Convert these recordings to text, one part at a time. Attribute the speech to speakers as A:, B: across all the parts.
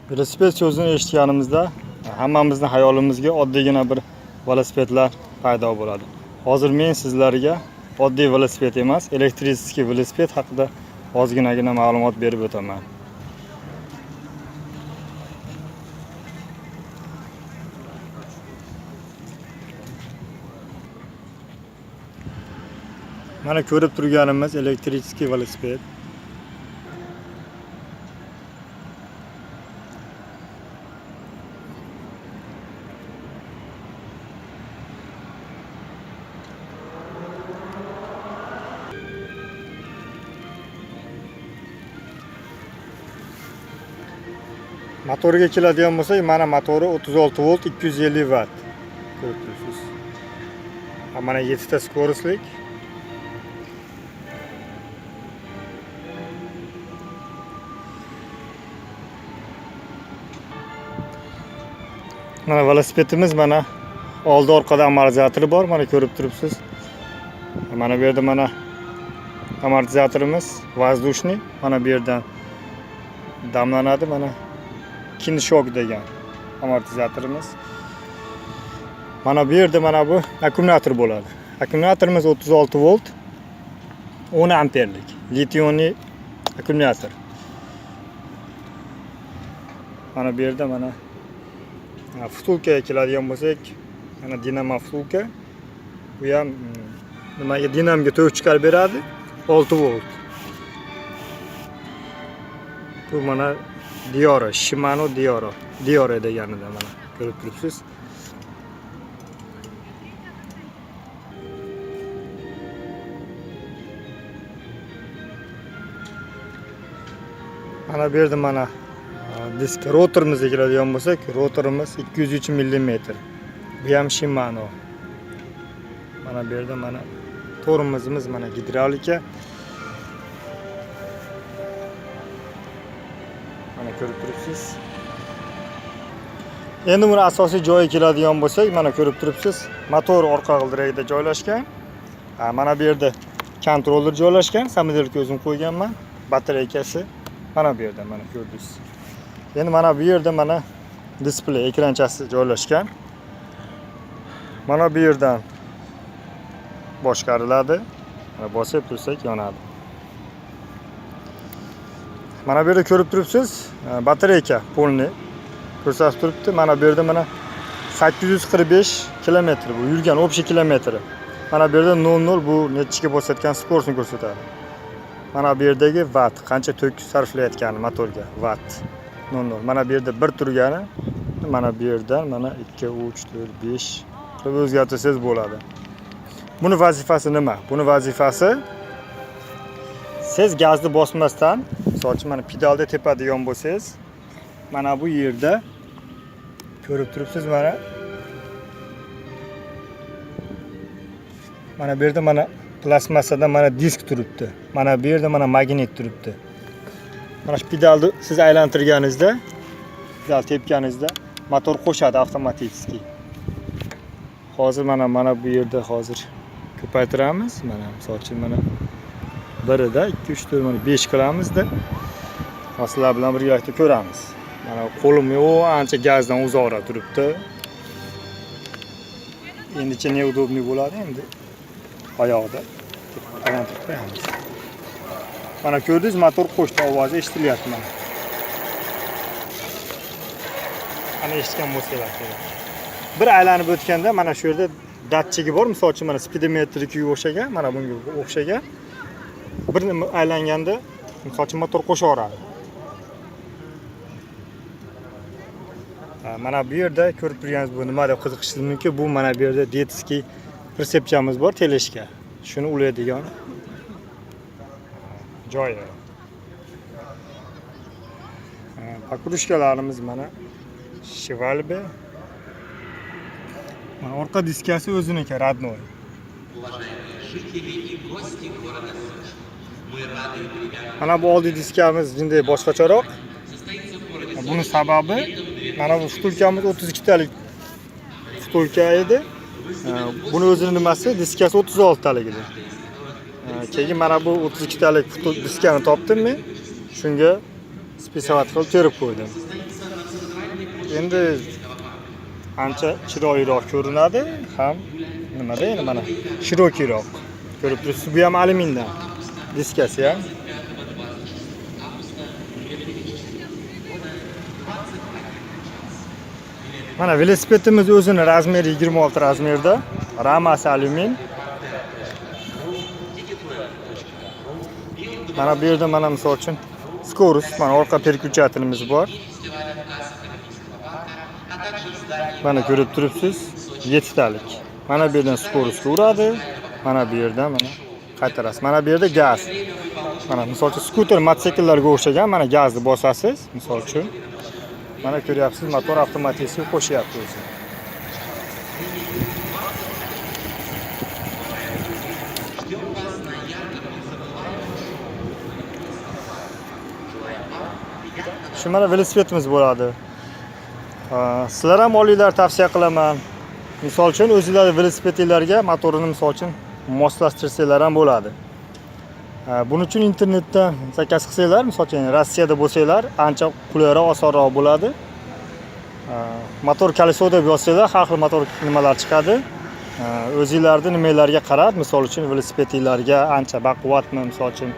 A: Velosiped so'zini eshitganimizda hammamizning hayolimizga oddiygina bir velosipedlar paydo bo'ladi. Hozir men sizlarga oddiy velosiped emas, elektrический velosiped haqida ozginagina ma'lumot berib o'taman. Mana ko'rib turganimiz elektrический velosiped. Motoriga keladigan bo'lsak, mana motori 36 volt 250 watt. Ko'rib turibsiz. Mana 7 ta skorostlik. Mana velosipedimiz mana oldi orqada amortizatori bor, mana ko'rib turibsiz. Mana bu yerda mana amortizatorimiz воздушный, mana bu yerdan damlanadi, mana Kinshok degan amortizatorimiz. Mana bu yerda mana bu akkumulyator bo'ladi. Akkumulyatorimiz 36 volt 10 amperlik litiumli akkumulyator. Mana bu yerda mana vtulkaga keladigan bo'lsak, mana dinamo vtulka. Bu ham nimaga dinamga tok chiqarib beradi, 6 volt. Bu mana Dioro, Shimano Dioro deganida mana ko'rib turibsiz. Mana bu yerda mana disk rotorimizga keladigan bo'lsak, rotorimiz 203 mm. Bu ham Shimano. Mana bu yerda mana tormozimiz mana gidravlika. Mana ko'rib turibsiz. Endi buni asosiy joyi keladigan bo'lsak, mana ko'rib turibsiz. Motor orqa g'ildiragida joylashgan. Mana bu yerda kontroller joylashgan. Samodelka o'zim qo'yganman. Batareykasi mana bu yerda mana ko'rdingiz. Endi mana bu yerda mana displey ekranchasi joylashgan. Mana bu yerdan boshqariladi. Mana bosib tursak yonadi. Mana bu yerda ko'rib turibsiz, batareyka polni ko'rsatib turibdi. Mana bu yerda mana 845 km bu yurgan общий kilometri. Mana bu yerda 00 bu nechiga bosayotgan skorozni ko'rsatadi. Mana bu yerdagi watt, qancha tok sarflayotgani motorga watt 00. Mana bu yerda bir turgani, mana bu yerdan mana 2, 3, 4, 5 qilib o'zgartirsangiz bo'ladi. Buni vazifasi nima? Buni vazifasi siz gazni bosmasdan, masalan, mana pedalda tepadigan bo'lsangiz, mana bu yerda ko'rib turibsiz mana. Mana bu yerda mana plasmasada mana disk turibdi. Mana bu yerda mana magnet turibdi. Mana shu pedalni siz aylantirganingizda, pedal tepganingizda motor qo'shadi avtomatik. Hozir mana bu yerda hozir ko'paytiramiz. Mana masalan mana birida 2 3 4 mana 5 qilamizda. Sizlar bilan birgalikda ko'ramiz. Mana qo'lim yo'q, ancha gazdan uzoqroq turibdi. Endicha neudobniy bo'ladi endi. Oyoqda aylantirib qo'yamiz. Mana ko'rdingiz, motor qo'shdi, ovozi eshitilyapti mana. Ana eshitgan bo'lsanglar kerak. Bir aylanib o'tganda mana shu yerda datchigi bor, misol uchun mana speedometrga o'xshagan, mana bunga o'xshagan. Bir aylanganda misol uchun motor qo'shaveradi. Mana bu yerda ko'rib turganingiz bu nima deb qiziqishingiz mumkin. Bu mana bu yerda detskiy pritsepchamiz bor teleshga. Shuni ulaydigan joyi. Pakrushkalarimiz mana Shivalbe. Mana orqa diskasi o'ziniki, родной. Mana bu oldi diskamiz bunday boshqacharoq. Buni sababi mana bu vtulkamiz 32 talik vtulka edi. Buni o'zining nimasi, diskasi 36 talik edi. Keyin mana bu 32 talik diskani topdim men. Shunga spesovat qilib terib qo'ydim. endi ancha chiroyliroq ko'rinadi, ham nimada endi mana shirokiyroq. Ko'rib turibsiz, bu ham alyumindan. Diskasi ham. Mana velosipedimiz o'zini razmeri 26 razmerda, ramasi alyumin. Mana bu yerda mana misol uchun skorost, mana orqa perkuchatorimiz bor. Mana ko'rib turibsiz, 7 talik. Mana bu yerdan skorostga uradi, mana bu yerdan mana qaytarasiz. Mana bu yerda gaz. Mana misol uchun skuter, mototsikllarga o'xshagan, mana gazni bosasiz, misol uchun. Mana ko'ryapsiz, motor avtomatik qo'shyapti o'zi. Shu mana velosipedimiz bo'ladi. Sizlar ham olinglar, tavsiya qilaman. Misol uchun o'zingizlar velosipedlarga motorini misol uchun moslashtirirsanglar ham bo'ladi. Buning uchun internetdan zakaz qilsanglar, misol uchun Rossiyada bo'lsanglar, ancha qulayroq, osonroq bo'ladi. Motor koleso deb yozsanglar, har xil motor nimalar chiqadi. O'zingizlarning nimalarga qarab, misol uchun velosipedlarga ancha baquvvatmi, misol uchun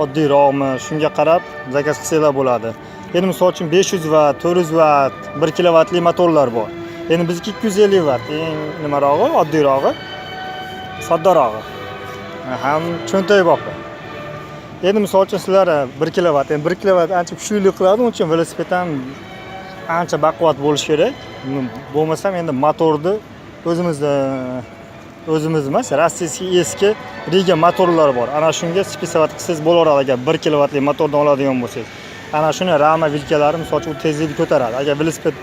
A: oddiyroqmi, shunga qarab zakaz qilsanglar bo'ladi. Endi misol uchun 500 vatt, 400 vatt, 1 kilovatli motorlar bor. Endi bizniki 250 vatt, eng nimarog'i, oddiyrog'i, soddarog'i. Ham cho'ntayboq. Endi misol uchun sizlar 1 kilovat, endi 1 kilovat ancha kuchli qiladi, uning uchun velosiped ham ancha baquvvat bo'lishi kerak. Bo'lmasam endi motorni o'zimiz emas, rossiyskiy eski Riga motorlar bor. Ana shunga spesovat qilsangiz bo'laveradi agar 1 kilovatli motordan oladigan bo'lsangiz. Ana shuni rama vilkalari misol uchun tezlikni ko'taradi. Agar velosiped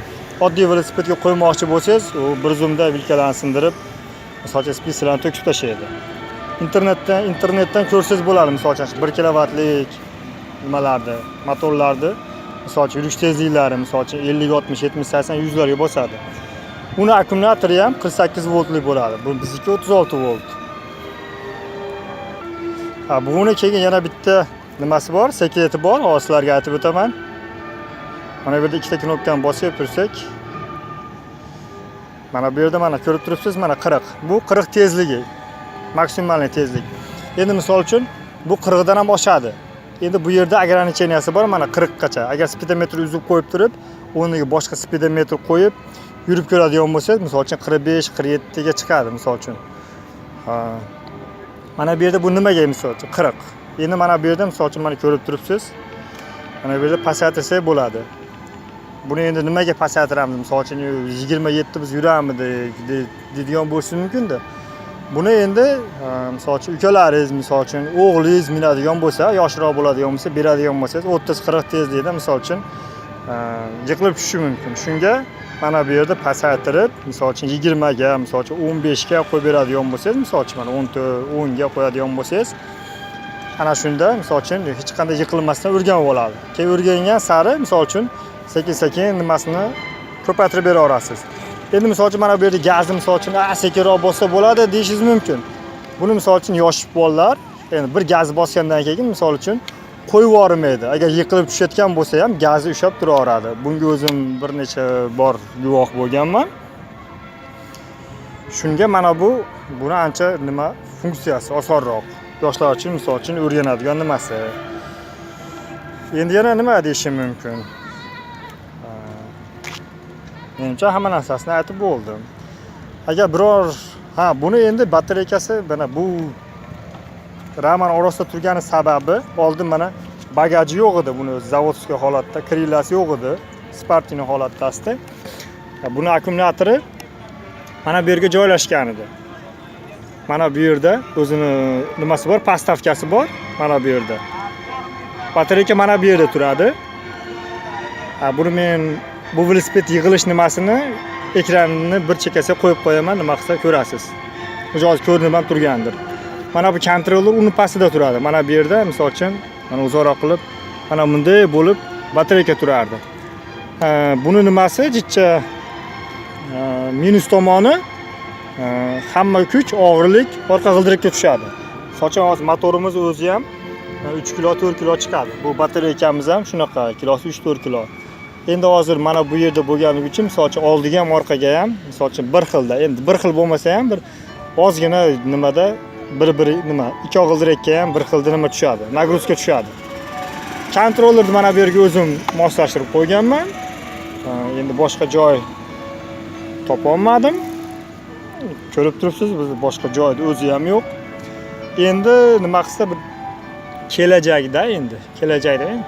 A: oddiy velosipedga qo'ymoqchi bo'lsangiz, u bir zumda vilkalarni sindirib, misol uchun speslarni to'kib tashlaydi. Internetdan ko'rsangiz bo'ladi, misol uchun 1 kilovatlik nimalarni, motorlarni, misol uchun yurish tezliklari, misol uchun 50, 60, 70, 80, 100 larga bosadi. Uni akkumulyatori ham 48 voltlik bo'ladi. Bu bizniki 36 volt. Buni keyin yana bitta nimasi bor, sekreti bor, sizlarga aytib o'taman. Mana bu yerda ikkita knopkani bosib tursak, mana bu yerda mana ko'rib turibsiz, mana 40. Bu 40 tezligi. Maksimal tezlik. Endi misol uchun bu 40 dan ham oshadi. Endi bu yerda ограниченияsi bor, mana 40 gacha. Agar speedometr uzib qo'yib turib, o'rniga boshqa speedometr qo'yib yurib ko'radigan bo'lsangiz, misol uchun 45, 47 ga chiqadi, misol uchun. Mana bu yerda bu nimaga misol uchun 40. Endi mana bu yerda misol uchun mana ko'rib turibsiz. Mana bu yerda pasaytirsak bo'ladi. Buni endi nimaga pasaytiramiz? Misol uchun 27 biz yuramizdik deydigan bo'lishi mumkin-da. Buni endi misol uchun ukalaringiz, misol uchun o'g'lingiz minadigan bo'lsa, yoshroq bo'ladigan bo'lsa, beradigan bo'lsangiz 30-40 tezlikda misol uchun yiqilib tushishi mumkin. Shunga mana bu yerda pasaytirib, misol uchun 20 ga, misol uchun 15 ga qo'yib beradigan bo'lsangiz, misol uchun mana 10 ga qo'yadigan bo'lsangiz, ana shunda misol uchun hech qanday yiqilmasdan o'rganib oladi. Keyin o'rgangan sari misol uchun sekin-sekin nimasini ko'paytirib bera olasiz. Endi misol uchun mana bu yerda gazni misol uchun sekinroq bossa bo'ladi deyishingiz mumkin. Buni misol uchun yosh bolalar endi bir gaz bosgandan keyin misol uchun qo'yib yubormaydi. Agar yiqilib tushayotgan bo'lsa ham gazni ushlab turaveradi. Bunga o'zim bir necha bor guvoh bo'lganman. Shunga mana buni ancha nima funksiyasi osonroq. Yoshlar uchun misol uchun o'rganadigan nimasi. Endi yana nima deyishim mumkin? Menimcha hamma narsasini aytib bo'ldim. Agar biror buni endi batareykasi mana bu raman orasida turgani sababi oldin mana bagaji yo'q edi, buni zavodskiy holatda, krillasi yo'q edi, sportniy holatda. Buni akkumulyatori mana bu yerga joylashgan edi. Mana bu yerda o'zini nimasi bor, pastavkasi bor, mana bu yerda. Batareyka mana bu yerda turadi. Buni men bu velosiped yig'ilish nimasini ekranini bir chekkasiga qo'yib qo'yaman, nima qilsa ko'rasiz. Hozir ko'rinib ham turgandir. Mana bu kontroller uni pastida turadi. Mana bu yerda misol uchun mana uzoqroq qilib mana bunday bo'lib batareyka turardi. Buni nimasi jichcha minus tomoni hamma kuch, og'irlik orqa g'ildirakka tushadi. Sochim hozir motorimiz o'zi ham 3 kilo, 4 kilo chiqadi. Bu batareykamiz ham shunaqa, kilosi 3-4 kilo. Endi hozir mana bu yerda bo'lganligi uchun, masalan, oldiga ham, orqaga ham, masalan, bir xilda. Endi bir xil bo'lmasa ham bir ozgina nimada bir nima, ikki og'ildirakka ham bir xilda nima tushadi, nagruzka tushadi. Kontrollerni mana bu yerga o'zim moslashtirib qo'yganman. Endi boshqa joy topa olmadim. Ko'rib turibsiz, biz boshqa joyda o'zi ham yo'q. Endi nima qilsa bir kelajakda endi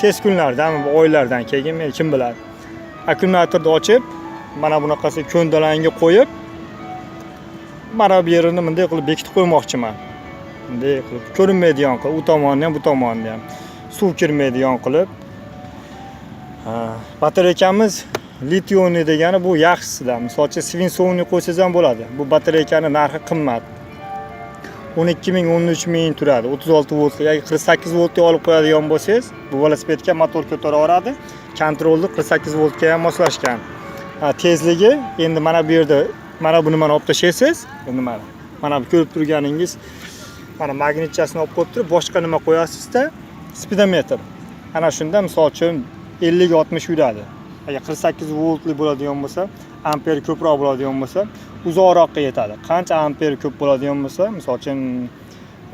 A: tez kunlardan, oylardan keyin men kim biladi. Akkumulyatorni ochib, mana bunaqasi ko'ndalanga qo'yib, mana bu yerini bunday qilib bekitib qo'ymoqchiman. Bunday qilib ko'rinmaydigan qilib, u tomonni ham, bu tomonni ham suv kirmaydigan qilib. Batareykamiz litionni degani bu yaxshisidan. Masalan, svinsovni qo'ysangiz ham bo'ladi. Bu batareykani narxi qimmat. 12 ming, 13 ming turadi. 36 voltli yoki 48 voltli olib qo'yadigan bo'lsangiz, bu velosipedga motor ko'taraveradi. Kontrolni 48 voltga ham moslashgan. Tezligi endi mana bu yerda mana buni mana olib tashlaysiz. Endi mana bu ko'rib turganingiz mana magnitchasini olib qo'yib turib, boshqa nima qo'yasizda, speedometr. Ana shunda misol uchun 50-60 yuradi. Agar 48 voltli bo'ladigan bo'lsa, amper ko'proq bo'ladigan bo'lsa, uzoqroqqa yetadi. Qancha amper ko'p bo'ladigan bo'lsa, misol uchun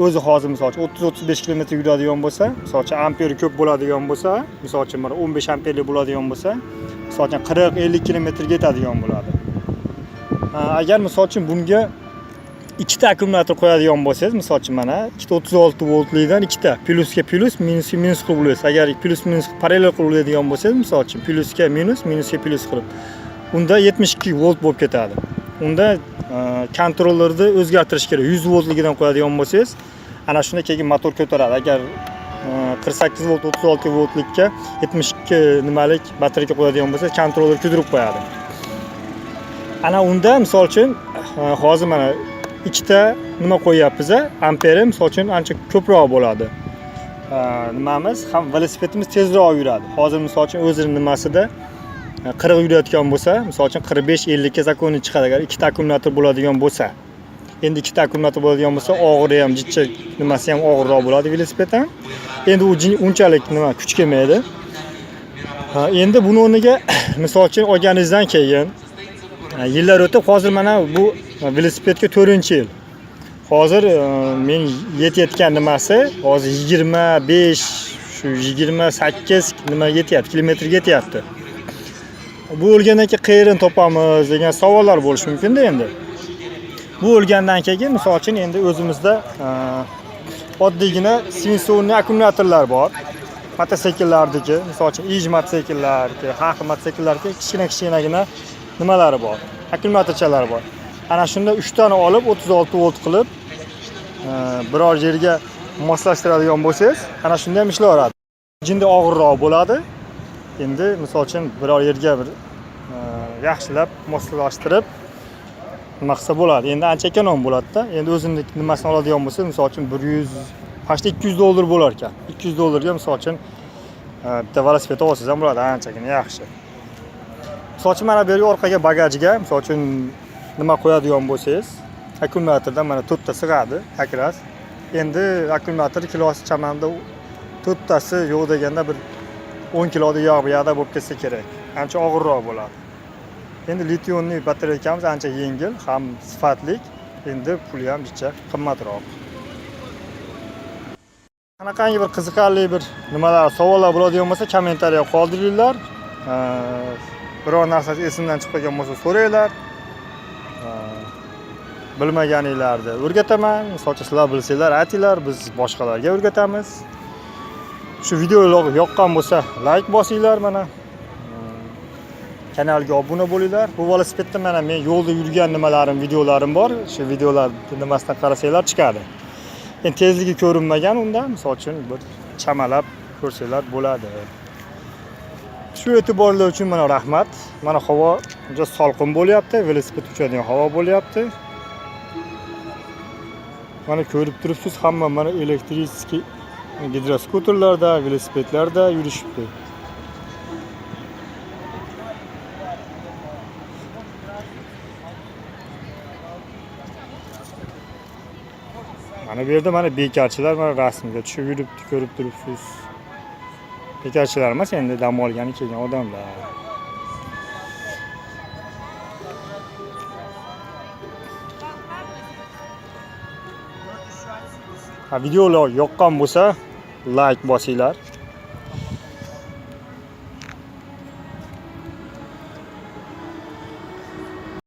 A: o'zi hozir misol uchun 30-35 kilometr yuradigan bo'lsa, misol uchun amper ko'p bo'ladigan bo'lsa, misol uchun 15 amperli bo'ladigan bo'lsa, misol uchun 40-50 kilometrga yetadigan bo'ladi. Agar misol uchun bunga ikkita akkumulyator qo'yadigan bo'lsangiz, misol uchun mana ikkita 36 voltlidan ikkita plyusga plyus, minusga minus qilib bo'lasiz. Agar plyus minus parallel qilib bo'ladigan bo'lsangiz, misol uchun plyusga minus, minusga plyus qilib, unda 72 volt bo'lib ketadi. Unda kontrollerni o'zgartirish kerak. 100 voltligidan qo'yadigan bo'lsangiz, ana shunda keyin motor ko'taradi. Agar 48 volt, 36 voltlikka 72 nimalik batareyka qo'yadigan bo'lsa, kontroller kuydirib qo'yadi. Ana unda misol uchun hozir mana ikkita nima qo'yapmiz, amperi misol uchun ancha ko'proq bo'ladi. Nimamiz ham velosipedimiz tezroq yuradi. Hozir misol uchun o'zining nimasida 40 yurayotgan bo'lsa, misol uchun 45-50 ga zakonni chiqadi agar ikkita akkumulyator bo'ladigan bo'lsa. Endi ikkita akkumulyator bo'ladigan bo'lsa, og'iri ham, jichcha nimasi ham og'irroq bo'ladi velosiped ham. Endi u unchalik nima kuch kelmaydi. Endi buni o'rniga misol uchun olganingizdan keyin yillar o'tib, hozir mana bu velosipedga 4-yil. Hozir men yetayotgan nimasi hozir 25, shu 28 nima yetyapti, kilometrga yetyapti. Bu o'lgandan keyin qayerdan topamiz degan savollar bo'lishi mumkin-da endi. Bu o'lgandan keyin misol uchun endi o'zimizda oddiygina svinsovni akkumulyatorlar bor. Mototsikllardagi, misol uchun Ij mototsikllarga, Haq mototsikllarga kichkina-kichkinagina nimalari bor. Akkumulyatorchalari bor. Ana shunda 3 tani olib 36 volt qilib biror yerga moslashtiradigan bo'lsangiz, ana shunda ham ishlayveradi. Jinda og'irroq bo'ladi. Endi misol uchun biror yerga bir yaxshilab moslashtirib nima qilsa bo'ladi. Endi ancha ekonom bo'ladi-da. Endi o'zini nimasini oladigan bo'lsa, misol uchun 100, pashta 200 dollar bo'lar ekan. 200 dollarga misol uchun bitta velosiped olsangiz ham bo'ladi, anchagina yaxshi. Misol uchun mana bu yerga orqaga bagajga, misol uchun nima qo'yadigan bo'lsangiz, akkumulyatordan mana 4 ta sig'adi, akras. Endi akkumulyator kilosi chamanda 4 tasi yo'q deganda bir 10 kiloda yog' bu bo'lib ketsa kerak. Ancha og'irroq bo'ladi. Endi litionni batareykamiz ancha yengil, ham sifatli. Endi puli ham bitta qimmatroq. Qanaqangi bir qiziqarli bir nimalar, savollar bo'ladigan bo'lsa, kommentariyaga qoldiringlar. Biror narsa esimdan chiqib qolgan bo'lsa so'ranglar. Bilmaganinglarni o'rgataman. Misol sizlar bilsanglar aytinglar, biz boshqalarga o'rgatamiz. Shu videolar yoqqan bo'lsa, like bosinglar mana. Kanalga obuna bo'linglar. Bu velosipedda mana men yo'lda yurgan nimalarim, videolarim bor. Shu videolar nimasidan qarasanglar chiqadi. Endi tezligi ko'rinmagan unda, misol uchun bir chamalab ko'rsanglar bo'ladi. Shu e'tiborlar uchun mana rahmat. Mana havo juda salqin bo'lyapti, velosiped uchadigan havo bo'lyapti. Mana ko'rib turibsiz, hamma mana elektrik gidroskuterlarda, velosipedlarda yurishibdi. Mana bu yerda mana bekarchilar mana rasmga tushib yuribdi, ko'rib turibsiz. Bekarchilar emas, endi dam olgani kelgan odamlar. Videolar yoqqan bo'lsa like bosinglar.